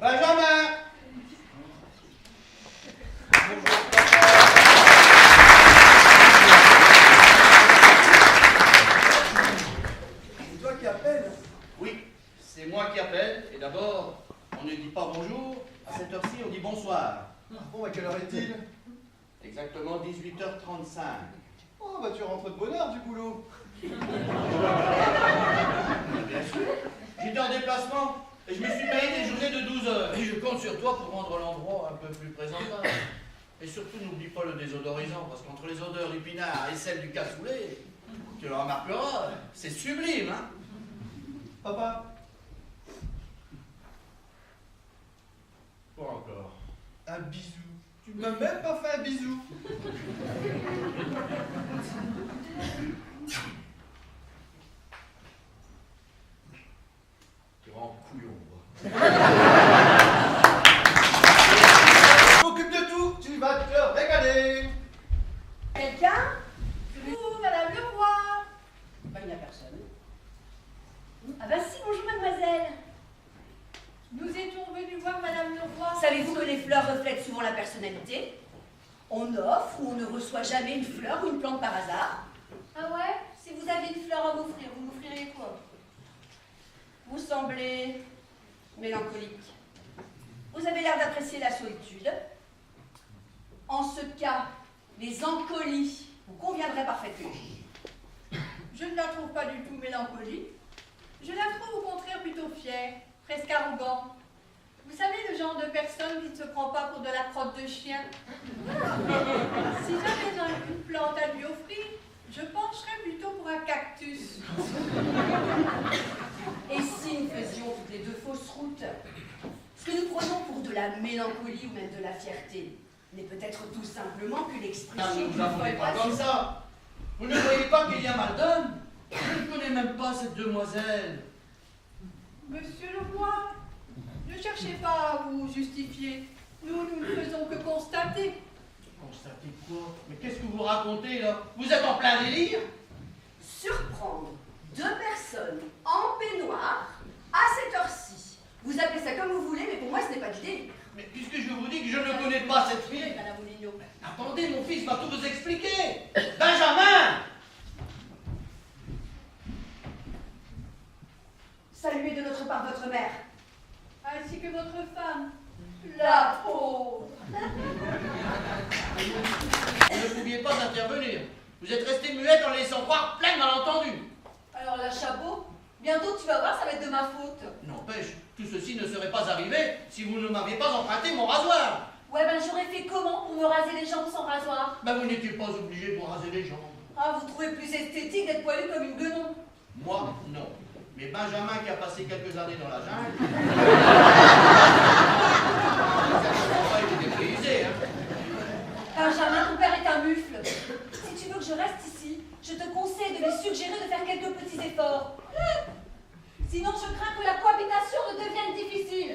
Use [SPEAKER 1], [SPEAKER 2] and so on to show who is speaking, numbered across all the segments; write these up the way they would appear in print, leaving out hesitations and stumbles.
[SPEAKER 1] Benjamin!
[SPEAKER 2] C'est toi qui appelles?
[SPEAKER 1] Oui, c'est moi qui appelle. Et d'abord, on ne dit pas bonjour. À cette heure-ci, on dit bonsoir.
[SPEAKER 2] Bon, à quelle heure est-il?
[SPEAKER 1] Exactement 18h35.
[SPEAKER 2] Oh, bah tu rentres de bonne heure du boulot.
[SPEAKER 1] Bien sûr. J'étais en déplacement et je me suis payé des journées de 12 heures. Et je compte sur toi pour rendre l'endroit un peu plus présentable. Et surtout, n'oublie pas le désodorisant, parce qu'entre les odeurs du pinard et celles du cassoulet, tu le remarqueras, c'est sublime, hein?
[SPEAKER 2] Papa?
[SPEAKER 1] Pas encore.
[SPEAKER 2] Un bisou. Tu m'as même pas fait un bisou.
[SPEAKER 1] Tu rends couillon, quoi.
[SPEAKER 2] Je m'occupe de tout. Tu vas te régaler.
[SPEAKER 3] Quelqu'un? Vous, Madame le Roi? Ben, il n'y a personne. Ah ben si, bonjour mademoiselle.
[SPEAKER 4] Nous étions venus voir Madame le Roi.
[SPEAKER 3] Savez-vous que les fleurs reflètent souvent la personnalité? On offre ou on ne reçoit jamais une fleur ou une plante par hasard.
[SPEAKER 4] Ah ouais? Si vous aviez une fleur à m'offrir, vous m'offririez quoi?
[SPEAKER 3] Vous semblez mélancolique. Vous avez l'air d'apprécier la solitude. En ce cas, les encolies vous conviendraient parfaitement.
[SPEAKER 4] Je ne la trouve pas du tout mélancolique. Je la trouve au contraire plutôt fière, presque arrogante. Vous savez, le genre de personne qui ne se prend pas pour de la crotte de chien. Si j'avais une plante à lui offrir, je pencherais plutôt pour un cactus.
[SPEAKER 3] Et si nous faisions toutes les deux fausses routes? Ce que nous prenons pour de la mélancolie ou même de la fierté n'est peut-être tout simplement que
[SPEAKER 1] Ah, ne
[SPEAKER 3] l'expression
[SPEAKER 1] vous
[SPEAKER 3] d'une
[SPEAKER 1] affondez
[SPEAKER 3] folle
[SPEAKER 1] pas
[SPEAKER 3] passion.
[SPEAKER 1] comme ça. Vous ne voyez pas qu'il y a Maldon? Je ne connais même pas cette demoiselle.
[SPEAKER 4] Monsieur le Roi, ne cherchez pas à vous justifier. Nous ne faisons que constater.
[SPEAKER 1] Constatez quoi? Mais qu'est-ce que vous racontez, là? Vous êtes en plein délire?
[SPEAKER 3] Surprendre deux personnes en peignoir à cette heure-ci. Vous appelez ça comme vous voulez, mais pour moi, ce n'est pas du délire.
[SPEAKER 1] Mais puisque je vous dis que je ne connais pas cette
[SPEAKER 3] Oui,
[SPEAKER 1] fille...
[SPEAKER 3] Madame Moulineau.
[SPEAKER 1] Attendez, mon fils va tout vous expliquer. Benjamin!
[SPEAKER 3] Saluez de notre part votre mère.
[SPEAKER 4] Ainsi que votre femme.
[SPEAKER 3] La pauvre.
[SPEAKER 1] Vous ne pouviez pas intervenir. Vous êtes resté muette en laissant croire plein de malentendus.
[SPEAKER 3] Alors la chapeau, bientôt tu vas voir, ça va être de ma faute.
[SPEAKER 1] N'empêche, tout ceci ne serait pas arrivé si vous ne m'aviez pas emprunté mon rasoir.
[SPEAKER 3] Ouais, ben j'aurais fait comment pour me raser les jambes sans rasoir?
[SPEAKER 1] Ben vous n'étiez pas obligé de vous raser les jambes.
[SPEAKER 3] Ah, vous trouvez plus esthétique d'être poilu comme une guenon?
[SPEAKER 1] Moi, non. Mais Benjamin, qui a passé quelques années dans la jungle, certainement pas été dépaysé, hein.
[SPEAKER 3] Benjamin, ton père est un mufle. Si tu veux que je reste ici, je te conseille de lui suggérer de faire quelques petits efforts. Sinon, je crains que la cohabitation ne devienne difficile.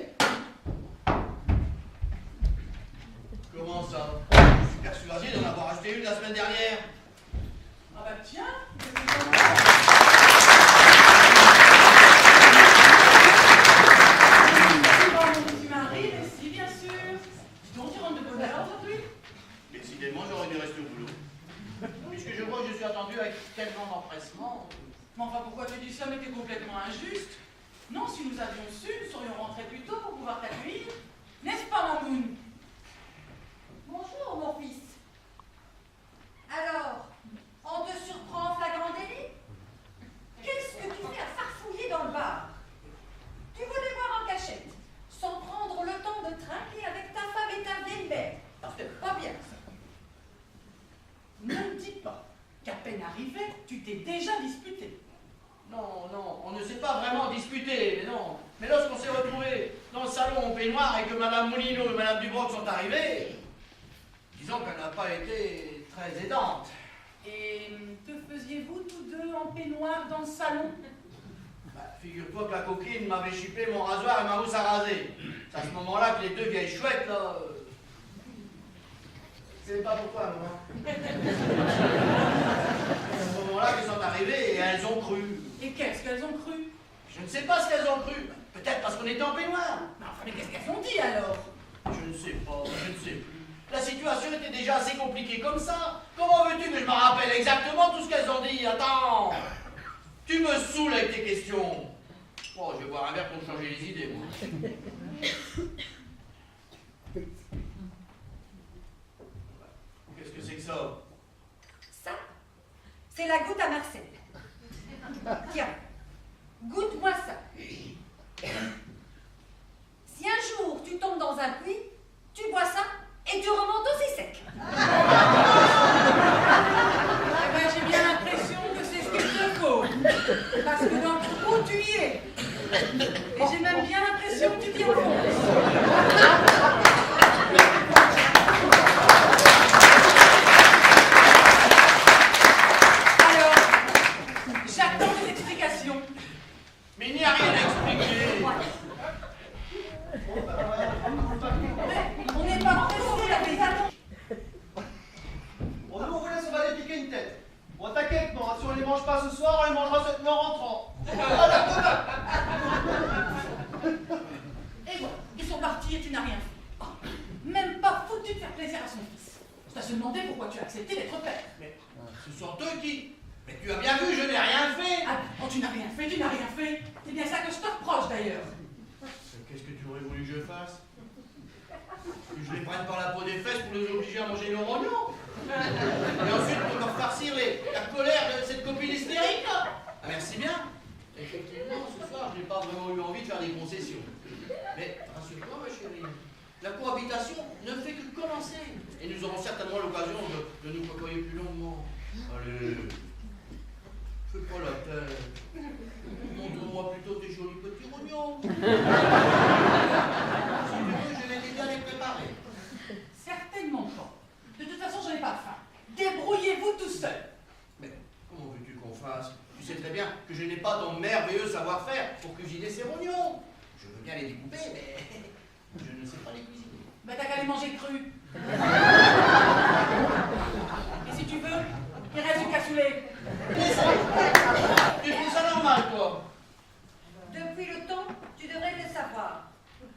[SPEAKER 1] Comment ça? Je suis persuadé d'en avoir acheté une la semaine dernière.
[SPEAKER 4] Ah bah tiens.
[SPEAKER 1] Décidément, j'aurais dû rester au boulot. Puisque je vois que je suis attendu avec tellement d'empressement.
[SPEAKER 5] Mais enfin, pourquoi tu dis ça? Mais t'es complètement injuste. Non, si nous avions su, nous serions rentrés plus tôt pour pouvoir t'accueillir. N'est-ce pas, Mamoun?
[SPEAKER 3] Bonjour, mon fils. Alors, on te surprend en flagrant délit? Qu'est-ce que tu fais à farfouiller dans le bar? Tu voulais boire en cachette, sans prendre le temps de trinquer avec ta femme et ta vieille mère. C'est pas bien, ça.
[SPEAKER 5] Ne me dis pas qu'à peine arrivé, tu t'es déjà disputé.
[SPEAKER 1] Non, non, on ne s'est pas vraiment disputé, mais non. Mais lorsqu'on s'est retrouvés dans le salon en peignoir et que Madame Moulineau et Madame Dubroc sont arrivées, disons qu'elle n'a pas été très aidante.
[SPEAKER 5] Et te faisiez-vous tous deux en peignoir dans le salon?
[SPEAKER 1] Bah, figure-toi que la coquine m'avait chipé mon rasoir et ma housse à raser. C'est à ce moment-là que les deux vieilles chouettes, là... C'est pas pourquoi, maman. C'est à ce moment-là qu'elles sont arrivées et elles ont cru.
[SPEAKER 5] Et qu'est-ce qu'elles ont cru?
[SPEAKER 1] Je ne sais pas ce qu'elles ont cru. Peut-être parce qu'on était en peignoir.
[SPEAKER 5] Mais enfin, Mais qu'est-ce qu'elles ont dit alors?
[SPEAKER 1] Je ne sais pas, je ne sais plus. La situation était déjà assez compliquée comme ça. Comment veux-tu que je me rappelle exactement tout ce qu'elles ont dit? Attends! Tu me saoules avec tes questions. Oh, je vais boire un verre pour changer les idées, moi. Qu'est-ce que c'est que ça?
[SPEAKER 3] Ça, c'est la goutte à Marcel. Tiens, goûte-moi ça. Si un jour tu tombes dans un puits, tu bois ça et tu remontes aussi sec.
[SPEAKER 5] Eh ben, j'ai bien l'impression que c'est ce qu'il te faut. Parce que dans le trou, tu y es. Et j'ai même bien l'impression que tu t'y enfonces. Alors, j'attends des explications.
[SPEAKER 1] Mais il n'y a rien à expliquer.
[SPEAKER 5] On n'est pas pressé, la paysanne.
[SPEAKER 2] Bon, nous, on vous laisse, on va les piquer une tête. Bon, t'inquiète, non, si on les mange pas ce soir, on les mangera cette nuit en rentrant. Voilà, demain.
[SPEAKER 5] Et voilà, ils sont partis et tu n'as rien fait. Oh, même pas foutu de faire plaisir à son fils. Je t'ai demandé pourquoi tu as accepté d'être père.
[SPEAKER 1] Mais ce sont eux qui... Mais tu as bien vu, je n'ai rien fait.
[SPEAKER 5] Ah, oh, tu n'as rien fait, tu n'as rien fait. C'est bien ça que je te reproche d'ailleurs.
[SPEAKER 1] Qu'est-ce que tu aurais voulu que je fasse? Que je les prenne par la peau des fesses pour les obliger à manger leur oignon? Et ensuite pour leur farcir la colère de cette copine hystérique? Ah, merci bien. Effectivement, ce soir, je n'ai pas vraiment eu envie de faire des concessions. Mais rassure-toi, ma chérie, la cohabitation ne fait que commencer. Et nous aurons certainement l'occasion de nous côtoyer plus longuement. Allez, fais pas la tête. Montre-moi plutôt tes jolis petits rognons. Si tu veux, je vais t'aider à les préparer.
[SPEAKER 5] Certainement pas. De toute façon, je n'ai pas faim. Débrouillez-vous tout seul.
[SPEAKER 1] Mais comment veux-tu qu'on fasse? Tu sais très bien que je n'ai pas ton merveilleux savoir-faire pour cuisiner ces rognons. Je veux bien les découper, mais je ne sais pas les cuisiner.
[SPEAKER 5] Ben t'as qu'à les manger crus. Et si tu veux, il reste du cassoulet.
[SPEAKER 1] Tu trouves ça normal, toi?
[SPEAKER 3] Depuis le temps, tu devrais le savoir.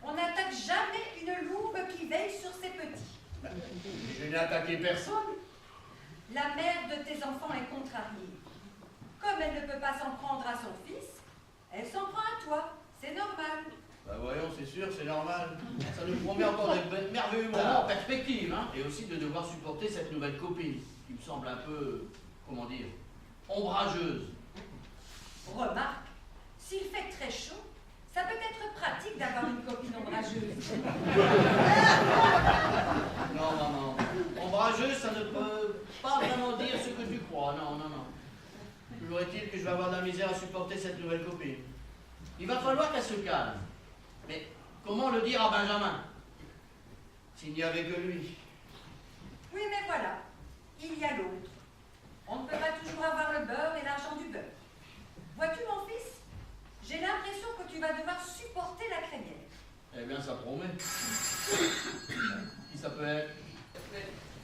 [SPEAKER 3] On n'attaque jamais une louve qui veille sur ses petits.
[SPEAKER 1] Je n'ai attaqué personne.
[SPEAKER 3] La mère de tes enfants est contrariée. Comme elle ne peut pas s'en prendre à son fils, elle s'en prend à toi. C'est normal.
[SPEAKER 1] Bah voyons, c'est sûr, c'est normal. Ça nous promet encore des merveilleux moments en perspective, hein. Et aussi de devoir supporter cette nouvelle copine, qui me semble un peu, comment dire, ombrageuse.
[SPEAKER 3] Remarque, s'il fait très chaud, ça peut être pratique d'avoir une copine ombrageuse.
[SPEAKER 1] Non, non, non. Ombrageuse, ça ne peut pas vraiment dire ce que tu crois. Non, non, non. Toujours est-il que je vais avoir de la misère à supporter cette nouvelle copine. Il va falloir qu'elle se calme. Mais comment le dire à Benjamin? S'il n'y avait que lui.
[SPEAKER 3] Oui, mais voilà, il y a l'autre. On ne peut pas toujours avoir le beurre et l'argent du beurre. Vois-tu, mon fils? J'ai l'impression que tu vas devoir supporter la crémière.
[SPEAKER 1] Eh bien, ça promet. Qui ça peut être?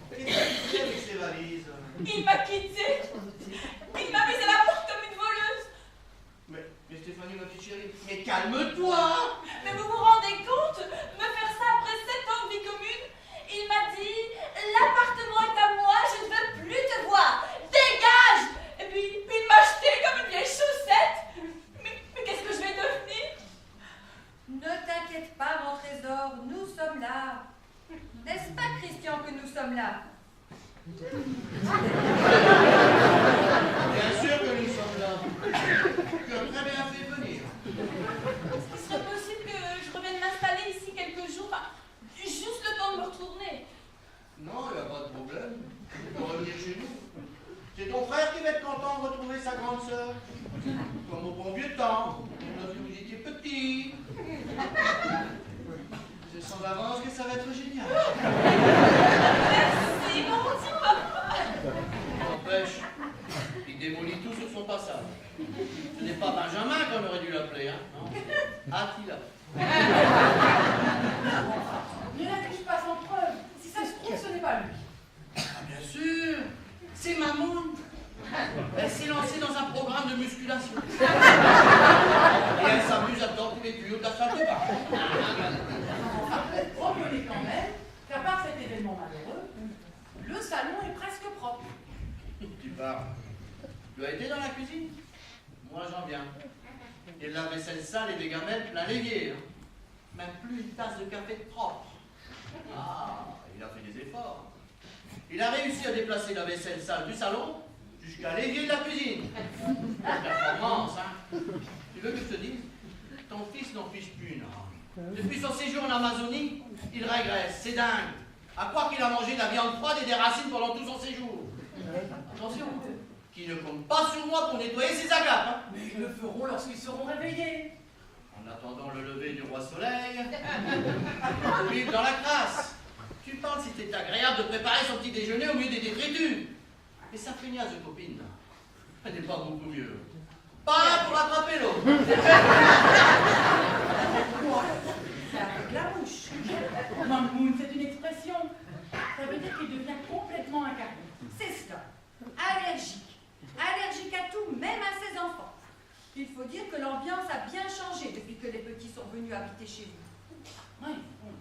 [SPEAKER 1] Qu'est-ce qu'il fait avec ses valises?
[SPEAKER 6] Il m'a quitté. Il m'a mise à la porte comme une voleuse.
[SPEAKER 1] Mais Stéphanie, ma petite chérie, mais calme-toi!
[SPEAKER 6] Mais vous vous rendez compte? Me faire ça après 7 ans de vie commune? Il m'a dit, l'appartement est à moi, je ne veux plus te voir. Dégage! Et puis il m'a jeté comme une vieille chaussette. Mais qu'est-ce que je vais devenir?
[SPEAKER 3] Ne t'inquiète pas, mon trésor, nous sommes là. N'est-ce pas, Christian, que nous sommes là?
[SPEAKER 1] Bien sûr que nous sommes là. Tu as très bien fait venir.
[SPEAKER 6] Est-ce qu'il serait possible que je revienne m'installer ici quelques jours? Enfin, juste le temps de me retourner.
[SPEAKER 1] Non, il n'y a pas de problème. Tu peux revenir chez nous. C'est ton frère qui va être content de retrouver sa grande sœur. Comme au bon vieux temps, lorsque vous étiez petits. Je sens d'avance que ça va être génial.
[SPEAKER 6] Merci, mon petit papa.
[SPEAKER 1] N'empêche, il démolit tout sur son passage. Ce n'est pas Benjamin qu'on aurait dû l'appeler, hein, non? Attila.
[SPEAKER 5] Ne l'accuse pas sans preuve. Si ça se trouve, ce n'est pas lui.
[SPEAKER 1] Ah, bien sûr, c'est Mamoun. Elle s'est lancée dans un programme de musculation. Et elle s'amuse à tordre les tuyaux de la salle de bain. parle. Tu as été dans la cuisine? Moi, j'en viens. Et de la vaisselle sale et des gamelles plein l'évier. Hein. Même plus une tasse de café propre. Ah, il a fait des efforts. Il a réussi à déplacer la vaisselle sale du salon jusqu'à l'évier de la cuisine. Performance, hein. Tu veux que je te dise? Ton fils n'en fiche plus, non. Depuis son séjour en Amazonie, il régresse, c'est dingue. À croire qu'il a mangé de la viande froide et des racines pendant tout son séjour. Attention, qui ne compte pas sur moi pour nettoyer ses agapes. Hein.
[SPEAKER 5] Mais ils le feront lorsqu'ils seront réveillés.
[SPEAKER 1] En attendant le lever du roi soleil, vivre dans la crasse. Tu parles si c'est agréable de préparer son petit déjeuner au milieu des détritus. Et sa feignasse de copine, elle n'est pas beaucoup mieux. Pas pour attraper l'autre.
[SPEAKER 3] C'est un peu de la bouche.
[SPEAKER 5] Mamoun, c'est une expression. Ça veut dire qu'il devient complètement incarné.
[SPEAKER 3] C'est cela. Allergique. Allergique à tout, même à ses enfants. Il faut dire que l'ambiance a bien changé depuis que les petits sont venus habiter chez vous.
[SPEAKER 5] Oui, bon.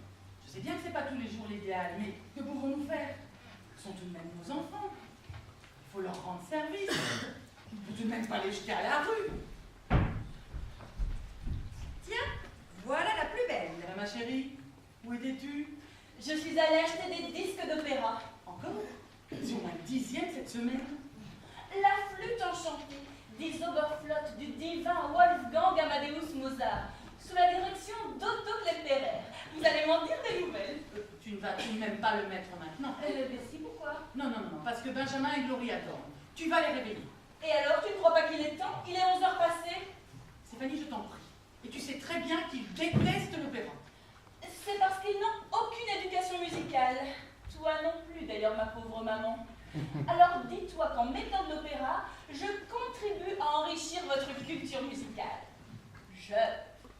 [SPEAKER 5] Je sais bien que c'est pas tous les jours l'idéal, mais que pouvons-nous faire? Ce sont tout de même nos enfants. Il faut leur rendre service. On ne peut tout de même pas les jeter à la rue.
[SPEAKER 3] Tiens, voilà la plus belle.
[SPEAKER 5] Ma chérie, où étais-tu?
[SPEAKER 6] Je suis allée acheter des disques d'opéra.
[SPEAKER 5] Encore? C'est au moins le 10e cette semaine.
[SPEAKER 6] La flûte enchantée des Oberflöte du divin Wolfgang Amadeus Mozart, sous la direction d'Otto Klemperer. Vous allez m'en dire des nouvelles.
[SPEAKER 5] Tu ne vas tout de même pas le mettre maintenant.
[SPEAKER 6] Mais si, pourquoi?
[SPEAKER 5] Non, parce que Benjamin et Gloria dorment. Tu vas les réveiller.
[SPEAKER 6] Et alors, tu ne crois pas qu'il est temps? Il est 11h passées.
[SPEAKER 5] Stéphanie, je t'en prie. Et tu sais très bien qu'ils détestent l'opéra.
[SPEAKER 6] C'est parce qu'ils n'ont aucune éducation musicale. Toi non plus, d'ailleurs, ma pauvre maman. Alors dis-toi qu'en mettant de l'opéra, je contribue à enrichir votre culture musicale.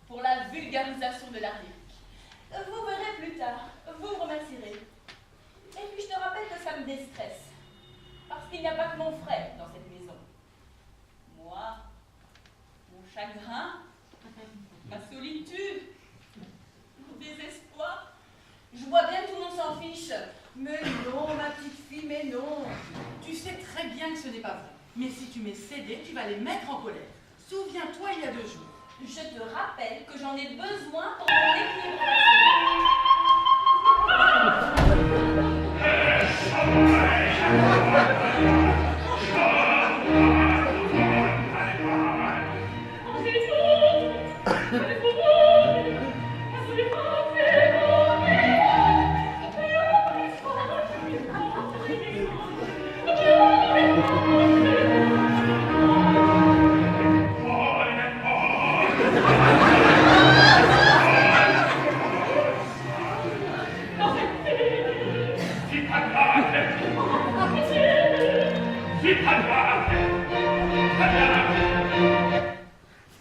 [SPEAKER 6] Pour la vulgarisation de l'art lyrique. Vous verrez plus tard, vous me remercierez. Et puis je te rappelle que ça me déstresse. Parce qu'il n'y a pas que mon frère dans cette maison. Moi, mon chagrin, ma solitude, mon désespoir. Je vois bien que tout le monde s'en fiche.
[SPEAKER 3] Mais non, ma petite fille, mais non.
[SPEAKER 5] Tu sais très bien que ce n'est pas vrai. Mais si tu m'es cédé, tu vas les mettre en colère. Souviens-toi, il y a 2 jours.
[SPEAKER 6] Je te rappelle que j'en ai besoin pour mon équilibre personnel.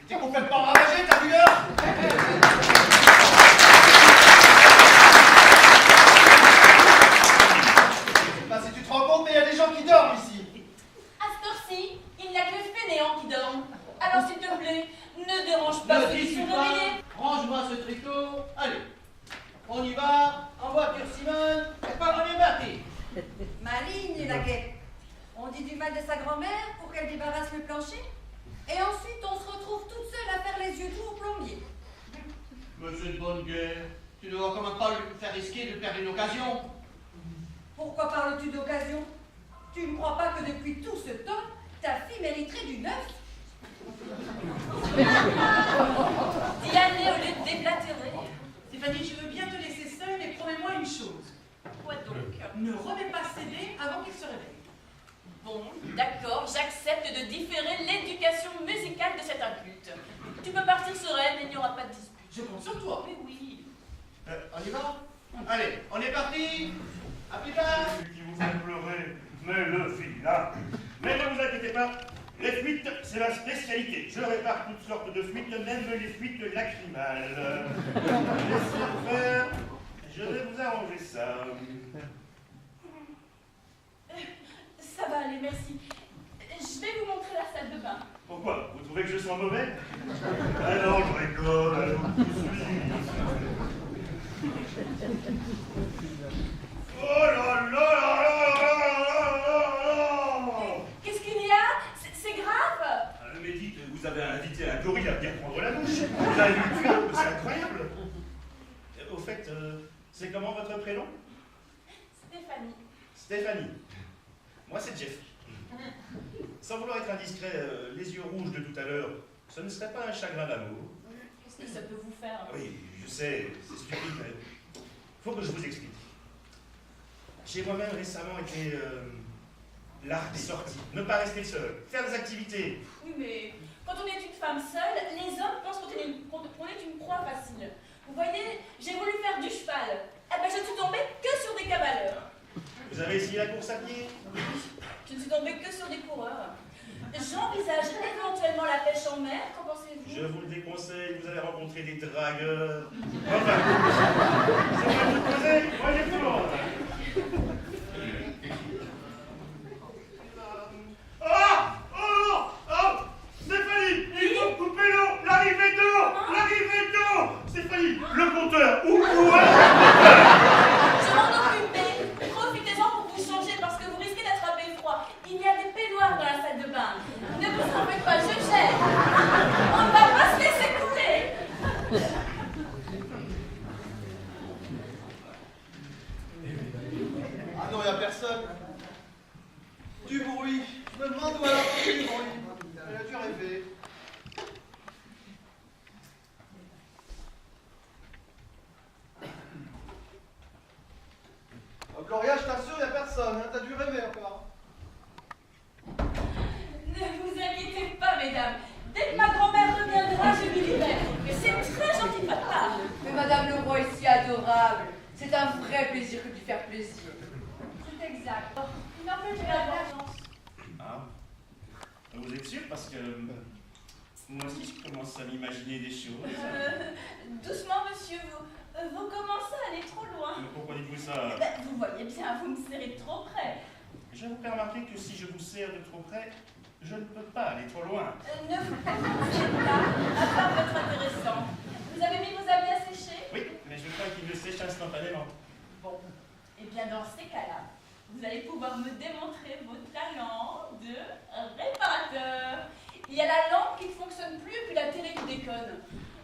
[SPEAKER 2] T'es complètement ravagé, t'as vu l'heure? Je sais pas si tu te rends compte, mais il y a des gens qui dorment ici.
[SPEAKER 6] À cette heure-ci, il n'y a que les fainéants qui dorment. Alors s'il te plaît, ne dérange pas
[SPEAKER 1] Ne
[SPEAKER 6] ceux qui
[SPEAKER 1] discute
[SPEAKER 6] sont
[SPEAKER 1] pas.
[SPEAKER 6] réveillés.
[SPEAKER 1] Range-moi ce tricot. Allez, on y va. En voiture, Simone. Et pas on est parti.
[SPEAKER 3] Maligne, la guette. On dit du mal de sa grand-mère pour qu'elle débarrasse le plancher. Et ensuite, on se retrouve toute seule à faire les yeux doux au plombier.
[SPEAKER 1] Monsieur de Bonneguerre, tu ne vas quand même pas lui faire risquer de perdre une occasion.
[SPEAKER 3] Pourquoi parles-tu d'occasion? Tu ne crois pas que depuis tout ce temps, ta fille mériterait du neuf?
[SPEAKER 6] D'y aller au lieu de déblatérer.
[SPEAKER 5] Stéphanie, je veux bien te laisser seule, mais promets-moi une chose.
[SPEAKER 6] Quoi donc?
[SPEAKER 5] Ne remets pas Cédé avant qu'il se réveille.
[SPEAKER 6] Bon, d'accord, j'accepte de différer l'éducation musicale de cet inculte. Tu peux partir sereine, il n'y aura pas de dispute.
[SPEAKER 5] Je compte sur toi.
[SPEAKER 6] Mais oui.
[SPEAKER 1] On y va? Allez, on est parti. À plus tard.
[SPEAKER 7] Celui qui vous fait pleurer, mais le fil-là. Mais ne vous inquiétez pas, les fuites, c'est ma spécialité. Je répare toutes sortes de fuites, même les fuites lacrymales. Laissez faire, je vais vous arranger ça.
[SPEAKER 6] Ça va aller, merci. Je vais vous montrer la salle de bain.
[SPEAKER 7] Pourquoi? Vous trouvez que je sens mauvais? Ah non, je rigole, allons tout suite. Oh là là là là là là là là!
[SPEAKER 6] Qu'est-ce
[SPEAKER 7] fait, c'est comment votre prénom?
[SPEAKER 6] Stéphanie.
[SPEAKER 7] Stéphanie. Moi, c'est Jeff. Sans vouloir être indiscret, les yeux rouges de tout à l'heure, ce ne serait pas un chagrin d'amour?
[SPEAKER 6] Qu'est-ce que ça peut vous faire?
[SPEAKER 7] Oui, je sais, c'est stupide, mais faut que je vous explique. J'ai moi-même récemment été l'art des sorties, ne pas rester seul, faire des activités.
[SPEAKER 6] Oui, mais quand on est une femme seule, les hommes pensent qu'on est une proie facile. Vous voyez, j'ai voulu faire du cheval. Eh ben, je ne suis tombée que sur des cavaleurs.
[SPEAKER 7] Vous avez essayé la course à pied?
[SPEAKER 6] Je ne suis tombée que sur des coureurs. J'envisage éventuellement la pêche en mer, qu'en pensez-vous?
[SPEAKER 7] Je vous le déconseille, vous allez rencontrer des dragueurs. Enfin, c'est pas vous poser, moi j'ai tout le monde. Oh, Stéphanie, il faut couper l'eau, l'arrivée d'eau, Stéphanie, le compteur, où est
[SPEAKER 6] Je m'en occupais. Profitez-en pour vous changer parce que vous risquez d'attraper froid. Il y a des peignoirs dans la salle de bain. Ne vous en faites pas, je gère. On ne va pas se laisser couler.
[SPEAKER 2] Ah non, il n'y a personne. Du bruit. Je me demande où elle a entendu du bruit. Elle a dû rêver. Oh, Gloria, je t'assure, il n'y a personne. Hein. T'as dû rêver encore.
[SPEAKER 6] Ne vous inquiétez pas, mesdames. Dès que ma grand-mère reviendra, je lui dirai. Mais c'est très gentil de votre part.
[SPEAKER 3] Mais Madame Leroy est si adorable. C'est un vrai plaisir que de lui faire plaisir.
[SPEAKER 4] C'est exact. Il n'en peut pas d'agence.
[SPEAKER 7] Ah, vous êtes sûr? Parce que moi aussi je commence à m'imaginer des choses.
[SPEAKER 6] Doucement, monsieur, vous commencez à aller trop loin.
[SPEAKER 7] Mais pourquoi dites-vous ça?
[SPEAKER 6] Ben, vous voyez bien, vous me serrez de trop près.
[SPEAKER 7] Je vous fais remarquer que si je vous serre de trop près, je ne peux pas aller trop loin.
[SPEAKER 6] Ne vous prononcez pas, à part votre intéressant. Vous avez mis vos habits à sécher?
[SPEAKER 7] Oui, mais je crois qu'il le sèche instantanément.
[SPEAKER 6] Bon, et bien dans ces cas-là, vous allez pouvoir me démontrer vos talents de réparateur. Il y a la lampe qui ne fonctionne plus et puis la télé qui déconne.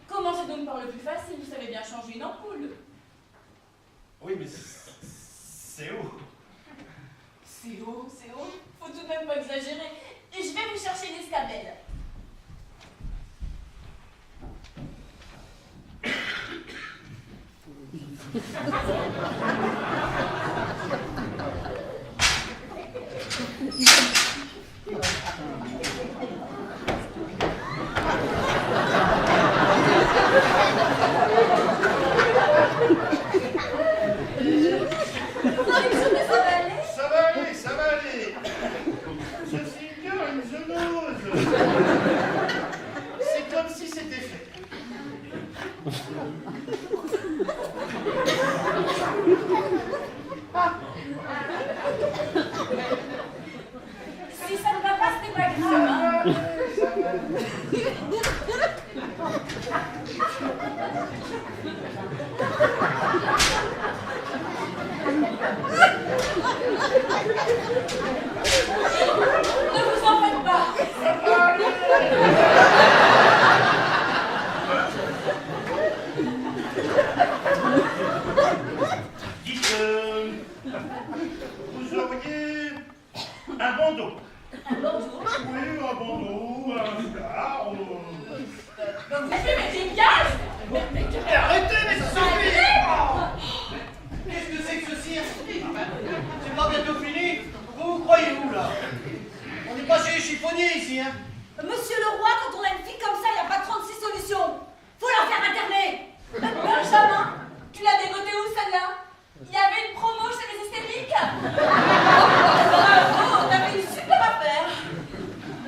[SPEAKER 6] Commencez donc par le plus facile, vous savez bien changer une ampoule.
[SPEAKER 7] Oui, mais c'est haut.
[SPEAKER 6] C'est haut, faut tout de même pas exagérer. Et je vais vous chercher une escabelle.
[SPEAKER 7] Ça va aller. Ceci bien une zoonose. C'est comme si c'était fait.
[SPEAKER 6] Si ça ne va pas, ce n'est pas grave. Hein. Ne vous en faites pas.
[SPEAKER 7] Dites, vous auriez un bandeau.
[SPEAKER 6] Un bandeau.
[SPEAKER 7] Oui, un bandeau, un foulard.
[SPEAKER 6] Mais dégage.
[SPEAKER 2] Mais arrêtez, mais ça suffit!
[SPEAKER 1] Qu'est-ce que c'est que ce cirque? C'est pas bientôt fini? Vous croyez où là? On n'est pas chez les chiffonniers ici, hein?
[SPEAKER 3] Monsieur le roi, quand on a une fille comme ça, il n'y a pas 36 solutions. Faut la faire interner.
[SPEAKER 6] Benjamin, tu l'as dégotée où celle-là? Il y avait une promo chez les esthétiques. Bravo, t'avais une super affaire.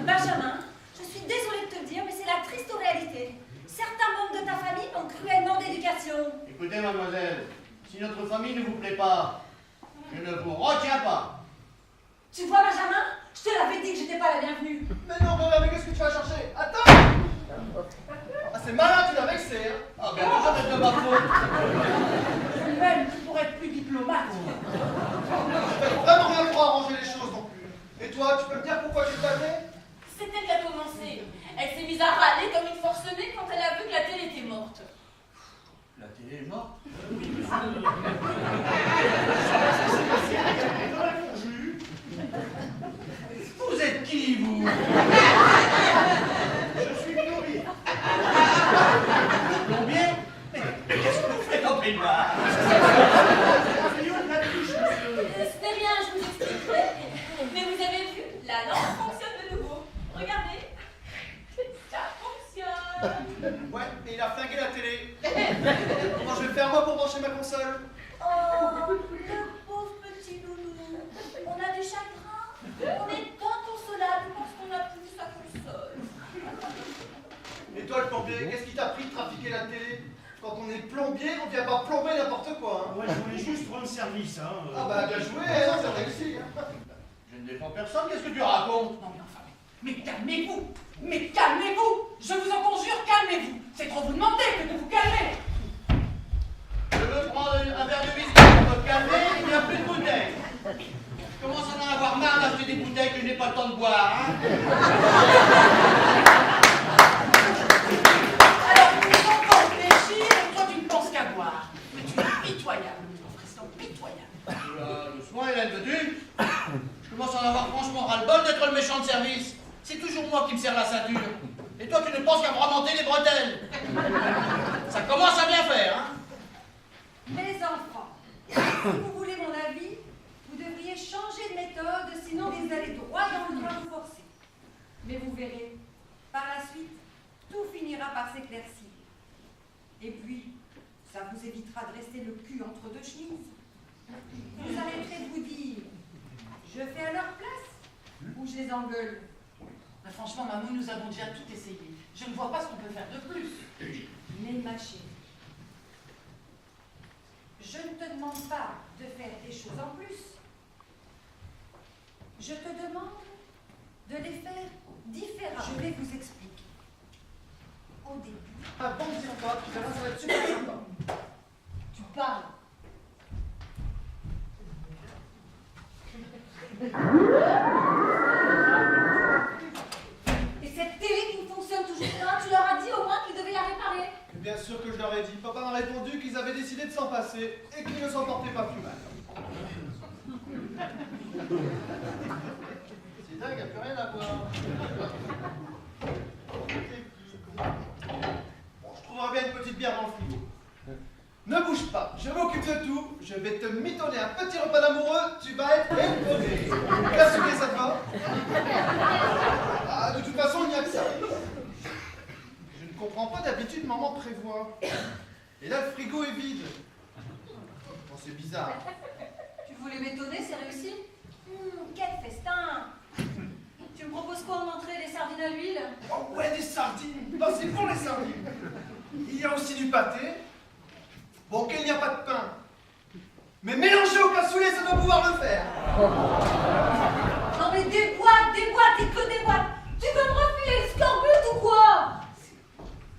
[SPEAKER 3] Benjamin, je suis désolée de te le dire, mais c'est la triste réalité. Certains membres de ta famille ont cruellement d'éducation.
[SPEAKER 1] Écoutez, mademoiselle, si notre famille ne vous plaît pas, je ne vous retiens pas.
[SPEAKER 3] Tu vois, Benjamin, je te l'avais dit que j'étais pas la bienvenue.
[SPEAKER 2] Mais non, mais qu'est-ce que tu vas chercher? Attends! Ah, c'est malin, tu l'as vexé, hein?
[SPEAKER 1] Ah ben, ça va être de ma faute.
[SPEAKER 5] Même, tu pourrais être plus diplomate.
[SPEAKER 2] Tu fais vraiment rien pour arranger les choses non plus. Et toi, tu peux me dire pourquoi tu t'avais?
[SPEAKER 6] C'est elle qui a commencé. Elle s'est mise à râler comme une forcenée quand elle a vu que la télé était morte.
[SPEAKER 1] La télé Il est mort.
[SPEAKER 7] Oui, monsieur. Dans la conjure.
[SPEAKER 1] Vous êtes qui, vous?
[SPEAKER 7] Je suis plombier.
[SPEAKER 1] Plombier? Mais qu'est-ce que vous faites en peignoir?
[SPEAKER 7] Fayons de la douche, monsieur.
[SPEAKER 6] Ce n'est rien, je vous expliquerai. Mais vous avez vu, la lampe fonctionne de nouveau. Regardez. Ça fonctionne.
[SPEAKER 2] Ouais, mais il a flingué la télé. Comment je vais faire moi pour brancher ma console?
[SPEAKER 6] Oh, le pauvre petit loulou. On a du chagrin. On est inconsolable parce qu'on a plus sa console.
[SPEAKER 2] Et toi, le plombier, qu'est-ce qui t'a pris de trafiquer la télé? Quand on est plombier, on vient pas plomber n'importe quoi. Hein.
[SPEAKER 7] Ouais, je voulais juste rendre service, hein.
[SPEAKER 2] Ah bah bien joué, hein, ça réussit. Hein.
[SPEAKER 1] Je ne défends personne, qu'est-ce que tu racontes?
[SPEAKER 5] Non mais enfin, mais calmez-vous. Mais calmez-vous. Je vous en conjure, calmez-vous. C'est trop vous demander que de vous calmer.
[SPEAKER 1] Je veux prendre un verre de whisky pour me calmer, il n'y a plus de bouteilles. Je commence à en avoir marre d'acheter des bouteilles que je n'ai pas le temps de boire, hein.
[SPEAKER 5] Alors, vous êtes encore réfléchir et toi, tu ne penses qu'à boire. Mais tu es pitoyable, mon Christian, pitoyable.
[SPEAKER 1] Oula, doucement, Hélène, veux-tu? Je commence à en avoir franchement ras-le-bol d'être le méchant de service. C'est toujours moi qui me serre la ceinture. Et toi, tu ne penses qu'à me remonter les bretelles. Ça commence à bien faire, hein.
[SPEAKER 3] Mes enfants, si vous voulez mon avis, vous devriez changer de méthode, sinon vous allez droit dans le droit vous forcer. Mais vous verrez, par la suite, tout finira par s'éclaircir. Et puis, ça vous évitera de rester le cul entre deux chemises. Vous arrêterez de vous dire, je fais à leur place ou je les engueule.
[SPEAKER 5] Mais franchement, maman, nous avons déjà tout essayé. Je ne vois pas ce qu'on peut faire de plus.
[SPEAKER 3] Mais ma chérie, je ne te demande pas de faire des choses en plus. Je te demande de les faire différemment. Je vais vous expliquer. Au début,
[SPEAKER 2] Ah bon, dis-toi, tu verras, ça va être super sympa.
[SPEAKER 3] tu parles. Et cette télé qui ne fonctionne toujours pas, tu leur as dit au moins qu'ils devaient la réparer.
[SPEAKER 2] Bien sûr que je leur ai dit. Papa m'a répondu qu'ils avaient décidé de s'en passer et qu'ils ne s'en portaient pas plus mal. C'est dingue, il n'y a plus rien à voir. Bon, je trouverai bien une petite bière dans le frigo. Ne bouge pas, je m'occupe de tout. Je vais te mitonner un petit repas d'amoureux, tu vas être étonné. Cassoulet, ça te va? Ah, de toute façon, il n'y a que ça. Je ne comprends pas, d'habitude, maman prévoit. Et là, le frigo est vide. Bon, c'est bizarre.
[SPEAKER 3] Tu voulais m'étonner, c'est réussi? Quel festin! Tu me proposes quoi en entrée? Des sardines à l'huile?
[SPEAKER 2] Oh ouais, des sardines. Non, c'est pour les sardines. Il y a aussi du pâté. Bon, qu'il n'y a pas de pain. Mais mélanger au cassoulet, ça doit pouvoir le faire.
[SPEAKER 3] Non mais des boîtes, et que des boîtes! Tu veux me refiler le scorbut ou quoi?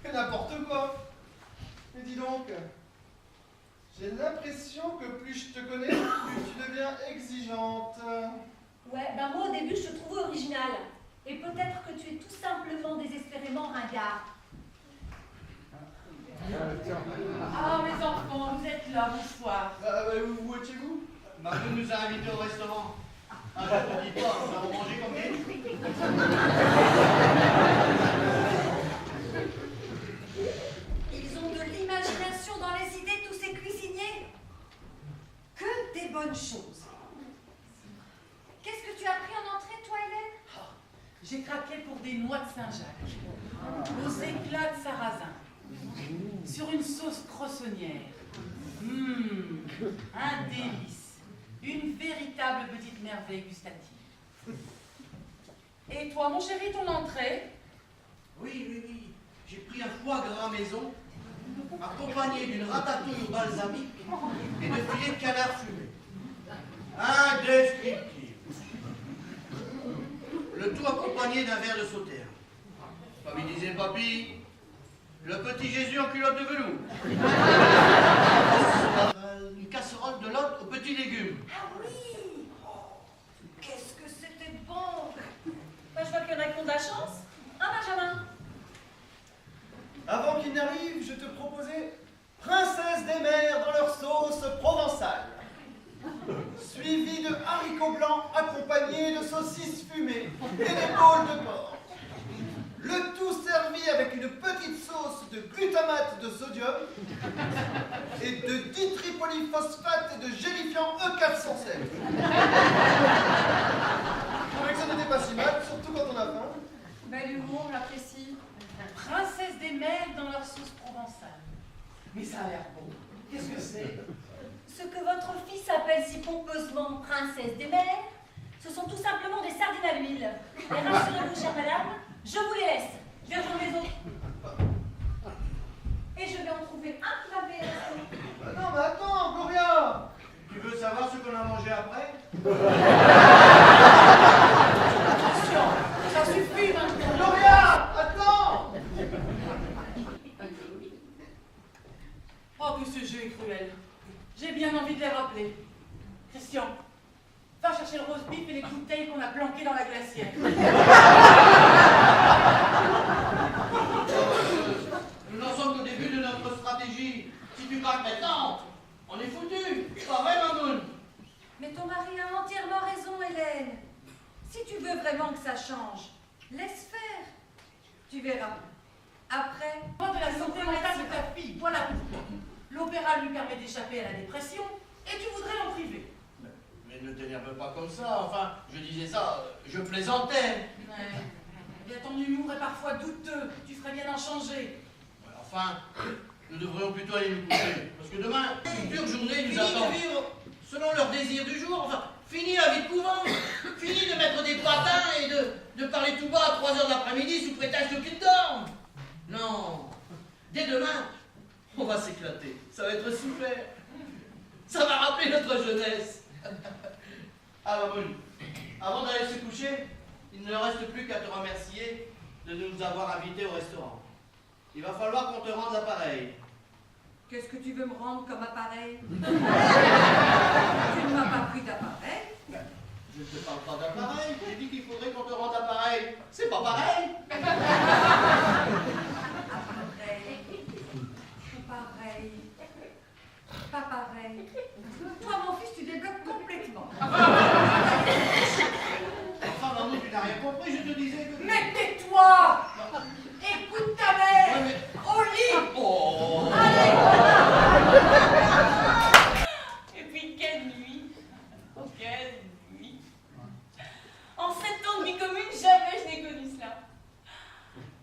[SPEAKER 2] C'est n'importe quoi. Mais dis donc, j'ai l'impression que plus je te connais, plus tu deviens exigeante.
[SPEAKER 3] Ouais, ben moi au début je te trouvais original. Et peut-être que tu es tout simplement désespérément ringard.
[SPEAKER 5] Ah, mes enfants, vous êtes là, bonsoir.
[SPEAKER 2] Où étiez-vous?
[SPEAKER 1] Margot nous a invités au restaurant. Ah, je te dis pas, nous avons mangé comme des loups.
[SPEAKER 3] Ils ont de l'imagination dans les idées, tous ces cuisiniers. Que des bonnes choses. Qu'est-ce que tu as pris en entrée, toi, Hélène?
[SPEAKER 5] J'ai craqué pour des noix de Saint-Jacques, aux éclats de sarrasin, sur une sauce crossonnière. Un délice, une véritable petite merveille gustative. Et toi, mon chéri, ton entrée?
[SPEAKER 1] Oui. J'ai pris un foie gras maison, accompagné d'une ratatouille au balsamique et de filets de canard fumé. Indescriptible. Le tout accompagné d'un verre de sauterne. Comme il disait papy, le petit Jésus en culotte de velours. Une casserole de lotte aux petits légumes.
[SPEAKER 3] Ah oui! Qu'est-ce que c'était bon!
[SPEAKER 6] Bah, je vois qu'il y en a qui ont de la chance. Hein, Benjamin?
[SPEAKER 2] Avant qu'il n'arrive, je te proposais Princesse sauce provençale, suivi de haricots blancs accompagnés de saucisses fumées et d'épaules de porc. Le tout servi avec une petite sauce de glutamate de sodium et de ditripolyphosphate et de gélifiant E407. Avec ça n'était pas si mal, surtout quand on a faim.
[SPEAKER 4] Bel humour, j'apprécie.
[SPEAKER 5] Princesse des mers dans leur sauce provençale. Mais ça a l'air bon. Qu'est-ce que c'est?
[SPEAKER 3] Ce que votre fils appelle si pompeusement princesse des mers, ce sont tout simplement des sardines à l'huile. Et rassurez-vous, chère madame, je vous les laisse. Je vais rejoindre les autres. Et je vais en trouver un qui va payer la
[SPEAKER 2] Non mais attends, Gloria!
[SPEAKER 1] Tu veux savoir ce qu'on a mangé après?
[SPEAKER 5] Attention, ça suffit maintenant.
[SPEAKER 2] Gloria! Attends!
[SPEAKER 5] Oh, que ce jeu est cruel. J'ai bien envie de les rappeler. Christian, va chercher le roast beef et les bouteilles qu'on a planquées dans la glacière.
[SPEAKER 1] Nous n'en sommes qu'au début de notre stratégie. Si tu craques maintenant, on est foutu. Pas vrai, Mamoun?
[SPEAKER 3] Mais ton mari a entièrement raison, Hélène. Si tu veux vraiment que ça change, laisse faire. Tu verras. Après,
[SPEAKER 5] De la santé mentale de ta fille, voilà pourquoi. L'opéra lui permet d'échapper à la dépression et tu voudrais l'en priver.
[SPEAKER 1] Mais ne t'énerve pas comme ça. Enfin, je disais ça, je plaisantais.
[SPEAKER 5] Ouais. Bien, ton humour est parfois douteux. Tu ferais bien d'en changer.
[SPEAKER 1] Enfin, nous devrions plutôt aller nous coucher. Parce que demain, une dure journée nous attend.
[SPEAKER 2] de vivre!
[SPEAKER 1] Selon leurs désirs du jour, enfin, fini la vie de couvent. Fini de mettre des patins et de parler tout bas à 3 h de l'après-midi sous prétexte qu'ils dorment. Non. Dès demain, on va s'éclater. Ça va être super. Ça va rappeler notre jeunesse. Ah, Mamoun, avant d'aller se coucher, il ne reste plus qu'à te remercier de nous avoir invités au restaurant. Il va falloir qu'on te rende l'appareil.
[SPEAKER 3] qu'est-ce que tu veux me rendre comme appareil? Tu ne m'as pas pris d'appareil?
[SPEAKER 1] Je ne te parle pas d'appareil, j'ai dit qu'il faudrait qu'on te rende appareil. C'est pas pareil.
[SPEAKER 3] Pareil. Pas pareil. Toi, mon fils, tu débloques complètement.
[SPEAKER 1] Enfin, Mamoun, tu n'as rien compris, je te disais que...
[SPEAKER 3] Mais tais-toi! Écoute ta mère!
[SPEAKER 1] Ouais, mais...
[SPEAKER 3] Au lit!
[SPEAKER 1] Oh.
[SPEAKER 3] Allez!
[SPEAKER 6] Et puis quelle nuit! Oh, quelle nuit! En 7 ans de vie commune, jamais je n'ai connu cela.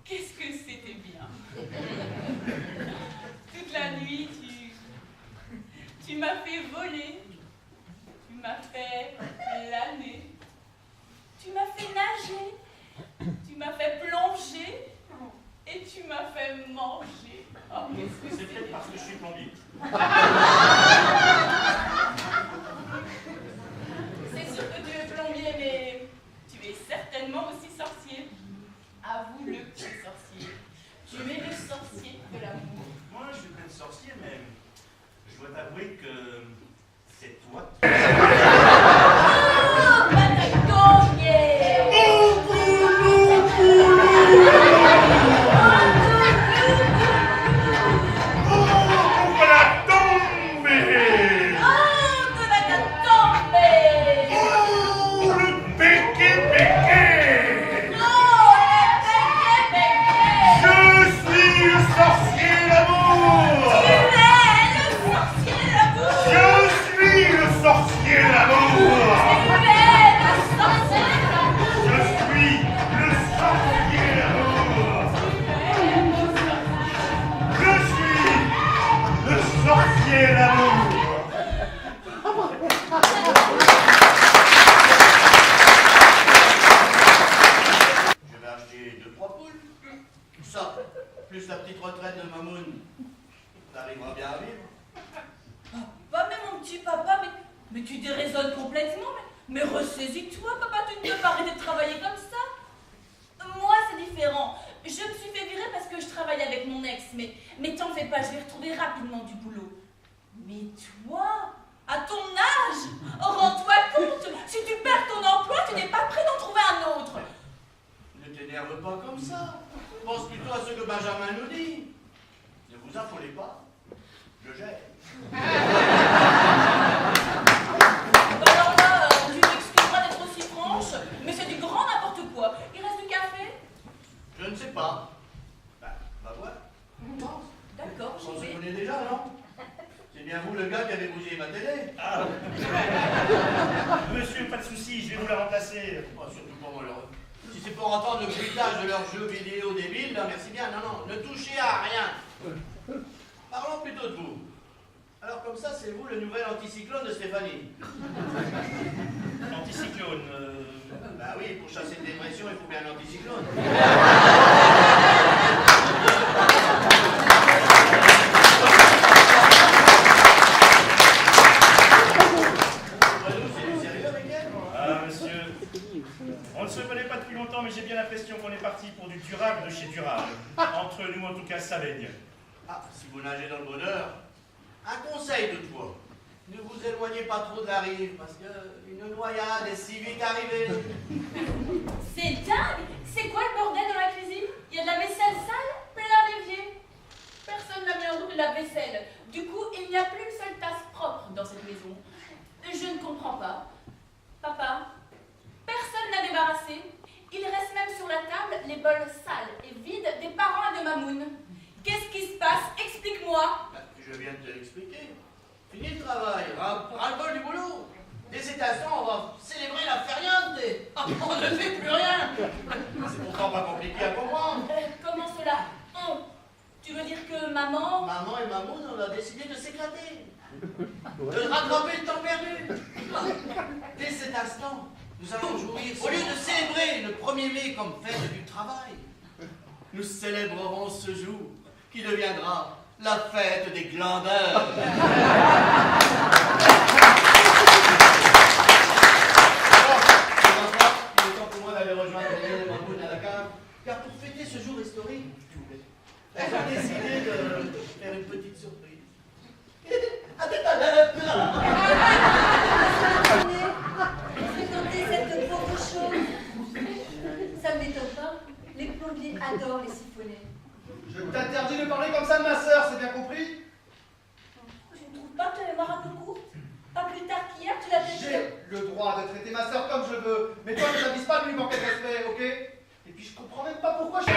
[SPEAKER 6] Qu'est-ce que c'était bien! Toute la nuit, tu m'as fait voler, tu m'as fait planer, tu m'as fait nager, tu m'as fait plonger et tu m'as fait manger. Oh, qu'est-ce que
[SPEAKER 7] C'est peut-être parce que je suis plombier.
[SPEAKER 6] C'est sûr que tu es plombier, mais tu es certainement aussi sorcier. Avoue-le, tu es sorcier. Tu es le sorcier de l'amour.
[SPEAKER 7] Moi, je suis pas une sorcière, mais je dois t'avouer que c'est toi.
[SPEAKER 6] Oh, Patagonie!
[SPEAKER 7] Voilà tombé!
[SPEAKER 6] Oh, de la tombée!
[SPEAKER 7] Oh, le béquet!
[SPEAKER 6] Oh, le béquet!
[SPEAKER 7] Je suis le sorcier d'amour!
[SPEAKER 6] Tu es le sorcier de l'amour!
[SPEAKER 7] Je suis le sorcier d'amour!
[SPEAKER 6] Tu es le sorcier de l'amour!
[SPEAKER 7] Je suis le sorcier d'amour! Je suis le sorcier d'amour!
[SPEAKER 1] Je vais acheter 2-3 poules. Ça, plus la petite retraite de Mamoun. T'arriveras bien à vivre.
[SPEAKER 6] Bah, mais mon petit papa, mais tu déraisonnes complètement. Mais ressaisis-toi, papa, tu ne peux pas arrêter de travailler comme ça. Moi, c'est différent. Je me suis fait virer parce que je travaille avec mon ex, mais t'en fais pas, je vais retrouver rapidement du boulot. Mais toi, à ton âge, rends-toi compte, si tu perds ton emploi, tu n'es pas prêt d'en trouver un autre.
[SPEAKER 1] Ne t'énerve pas comme ça. Pense plutôt à ce que Benjamin nous dit. Ne vous affolez pas. Je gère. bien vous le gars qui avait bougé ma télé.
[SPEAKER 7] Ah. Monsieur, pas de souci, je vais vous la remplacer.
[SPEAKER 1] Oh, surtout pas malheureux. Si c'est pour entendre le bruitage de leurs jeux vidéo débiles, non, merci bien, non, non, ne touchez à rien. Parlons plutôt de vous. Alors comme ça, c'est vous le nouvel anticyclone de Stéphanie.
[SPEAKER 7] Anticyclone.
[SPEAKER 1] Bah oui, pour chasser une dépression, il faut bien un anticyclone.
[SPEAKER 7] Ah, monsieur, on ne se connaît pas depuis longtemps, mais j'ai bien l'impression qu'on est parti pour du durable de chez durable. Entre nous, en tout cas, ça baigne.
[SPEAKER 1] Ah, si vous nagez dans le bonheur, un conseil toutefois. Ne vous éloignez pas trop de la rive, parce qu'une noyade est si vite arrivée.
[SPEAKER 6] C'est dingue! C'est quoi le bordel dans la cuisine? Il y a de la vaisselle sale, plein d'évier. Personne n'a mis en route de la vaisselle. Du coup, il n'y a plus une seule tasse propre dans cette maison. Je ne comprends pas. Papa, personne n'a débarrassé. Il reste même sur la table les bols sales et vides des parents et de Mamoun. Qu'est-ce qui se passe? Explique-moi.
[SPEAKER 1] Bah, je viens de te l'expliquer. Fini le travail, ras-le-bol du boulot. Dès cet instant, on va célébrer la feriante. On ne fait plus rien. C'est pourtant pas compliqué à comprendre.
[SPEAKER 6] Comment cela? Tu veux dire que maman...
[SPEAKER 1] Maman et Mamoun, on a décidé de s'éclater. De rattraper le temps perdu. Dès cet instant, nous allons jouir. Au lieu de célébrer le 1er mai comme fête du travail, nous célébrerons ce jour qui deviendra la fête des glandeurs. Il est temps pour moi d'aller rejoindre Hélène et Mamoun à la cave, car pour fêter ce jour historique, elles ont décidé de faire une petite surprise. À tout à l'heure.
[SPEAKER 3] Fréquenter cette pauvre chose, ça ne m'étonne pas. Les plombiers adorent les siphonnets.
[SPEAKER 2] Je t'interdis de parler comme ça de ma sœur, c'est bien compris?
[SPEAKER 6] Je ne trouve pas que la mémoire un peu courte. Pas plus tard qu'hier, tu l'as déjà...
[SPEAKER 2] J'ai le droit de traiter ma sœur comme je veux, mais toi ne t'avises pas de lui manquer de respect, ok? Et puis je comprends même pas pourquoi je suis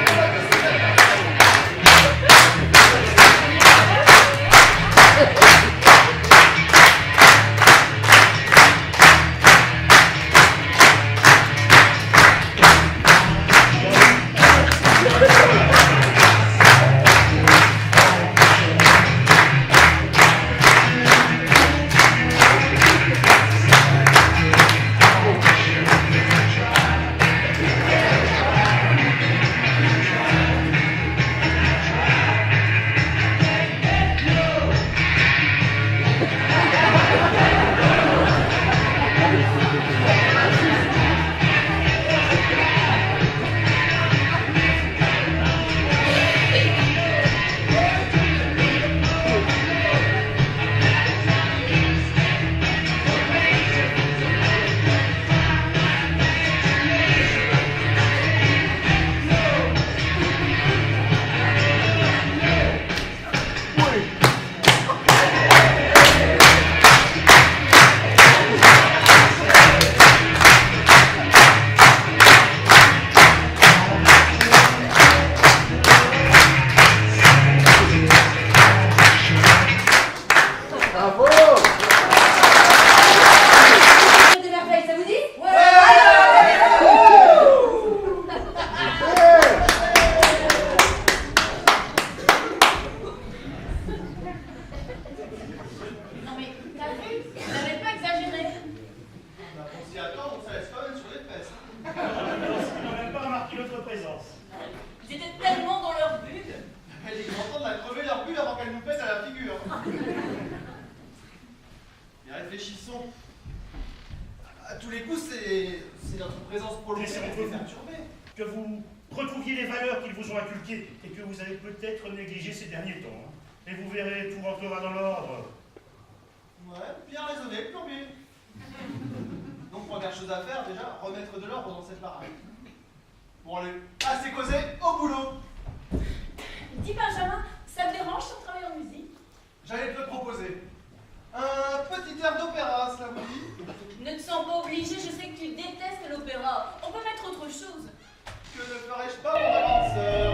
[SPEAKER 7] que vous retrouviez les valeurs qu'ils vous ont inculquées et que vous avez peut-être négligées ces derniers temps. Et vous verrez, tout rentrera dans l'ordre.
[SPEAKER 2] Ouais, bien raisonné, plombier. Donc, première chose à faire, déjà, remettre de l'ordre dans cette baraque. Bon, allez, assez causé, au boulot.
[SPEAKER 6] Dis Benjamin, ça te dérange si on travaille en musique?
[SPEAKER 2] J'allais te le proposer. Un petit air d'opéra, cela vous dit?
[SPEAKER 6] Ne te sens pas obligé, je sais que tu détestes l'opéra. On peut mettre autre chose.
[SPEAKER 2] Que ne ferais-je pas pour ma grande sœur?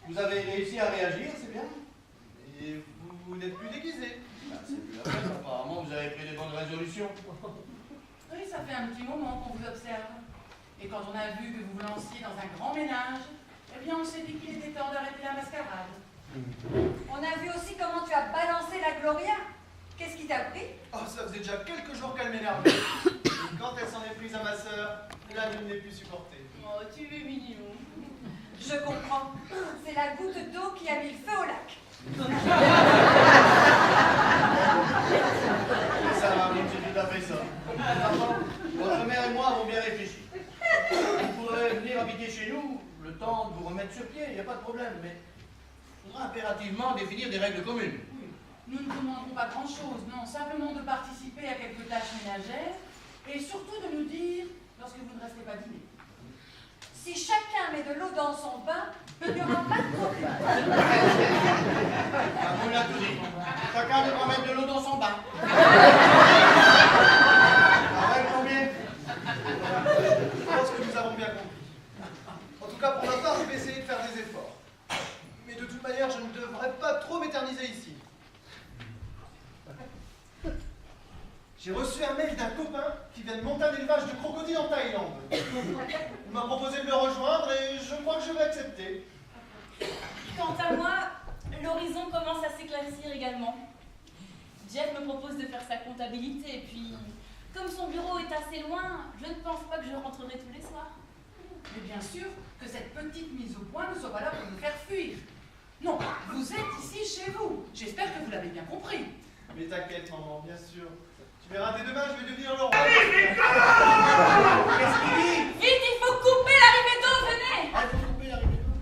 [SPEAKER 1] Vous avez réussi à réagir, c'est bien.
[SPEAKER 2] Et vous n'êtes plus déguisé.
[SPEAKER 1] C'est plus la peine, apparemment vous avez pris des bonnes résolutions.
[SPEAKER 5] Oui, ça fait un petit moment qu'on vous observe. Et quand on a vu que vous vous lanciez dans un grand ménage, eh bien on s'est dit qu'il était temps d'arrêter la mascarade.
[SPEAKER 3] On a vu aussi comment tu as balancé la Gloria. Qu'est-ce qui t'a pris?
[SPEAKER 2] Oh, ça faisait déjà quelques jours qu'elle m'énervait. Et quand elle s'en est prise à ma sœur, là, je ne l'ai plus supportée.
[SPEAKER 6] Oh, tu es mignon.
[SPEAKER 3] Je comprends. C'est la goutte d'eau qui a mis le feu au lac.
[SPEAKER 1] Ça va, c'est tout à fait ça. Enfin, votre mère et moi avons bien réfléchi. Vous pourrez venir habiter chez nous, le temps de vous remettre sur pied, il n'y a pas de problème, mais il faudra impérativement définir des règles communes.
[SPEAKER 5] Nous ne demanderons pas grand-chose, non, simplement de participer à quelques tâches ménagères et surtout de nous dire lorsque vous ne restez pas dîner.
[SPEAKER 3] Si chacun met de l'eau dans son bain, il n'y aura pas de problème.
[SPEAKER 1] Ah, vous l'avez tout dit. Chacun devra mettre de l'eau dans son bain. Avec combien?
[SPEAKER 2] Je pense que nous avons bien compris. En tout cas, pour ma part, je vais essayer de faire des efforts. Mais de toute manière, je ne devrais pas trop m'éterniser ici. J'ai reçu un mail d'un copain qui vient de monter un élevage de crocodiles en Thaïlande. Il m'a proposé de le rejoindre et je crois que je vais accepter.
[SPEAKER 6] Quant à moi, l'horizon commence à s'éclaircir également. Jeff me propose de faire sa comptabilité et puis, comme son bureau est assez loin, je ne pense pas que je rentrerai tous les soirs.
[SPEAKER 5] Mais bien sûr que cette petite mise au point ne soit pas là pour nous faire fuir. Non, vous êtes ici chez vous. J'espère que vous l'avez bien compris.
[SPEAKER 2] Mais t'inquiète, maman, bien sûr. Tu verras, dès demain, je vais devenir le roi.
[SPEAKER 1] Qu'est-ce qu'il dit?
[SPEAKER 6] Vite, il faut couper l'arrivée d'eau, venez!
[SPEAKER 1] Ah, il faut couper l'arrivée d'eau.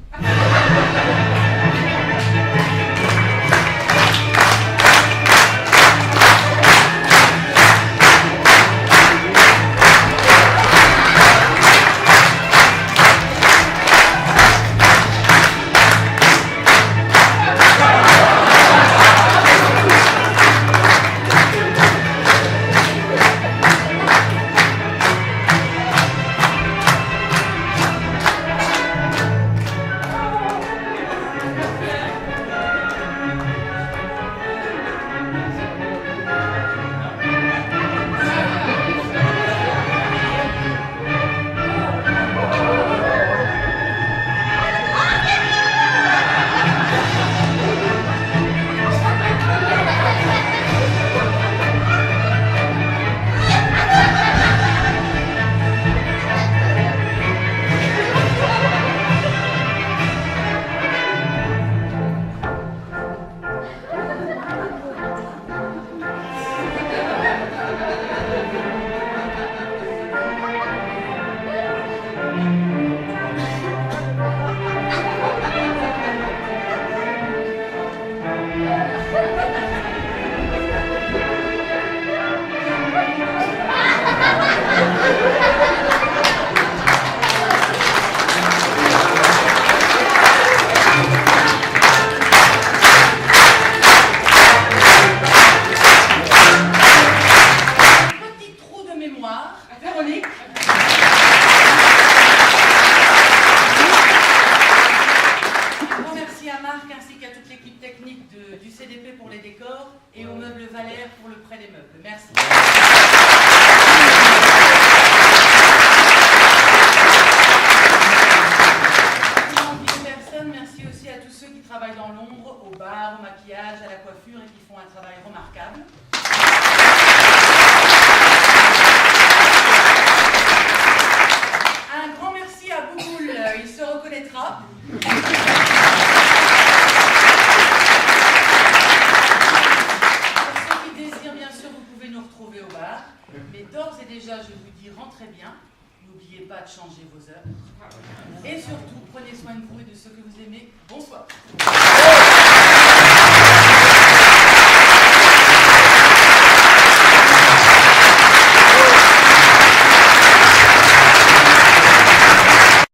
[SPEAKER 5] Et surtout, prenez soin de vous et de ceux que vous aimez. Bonsoir.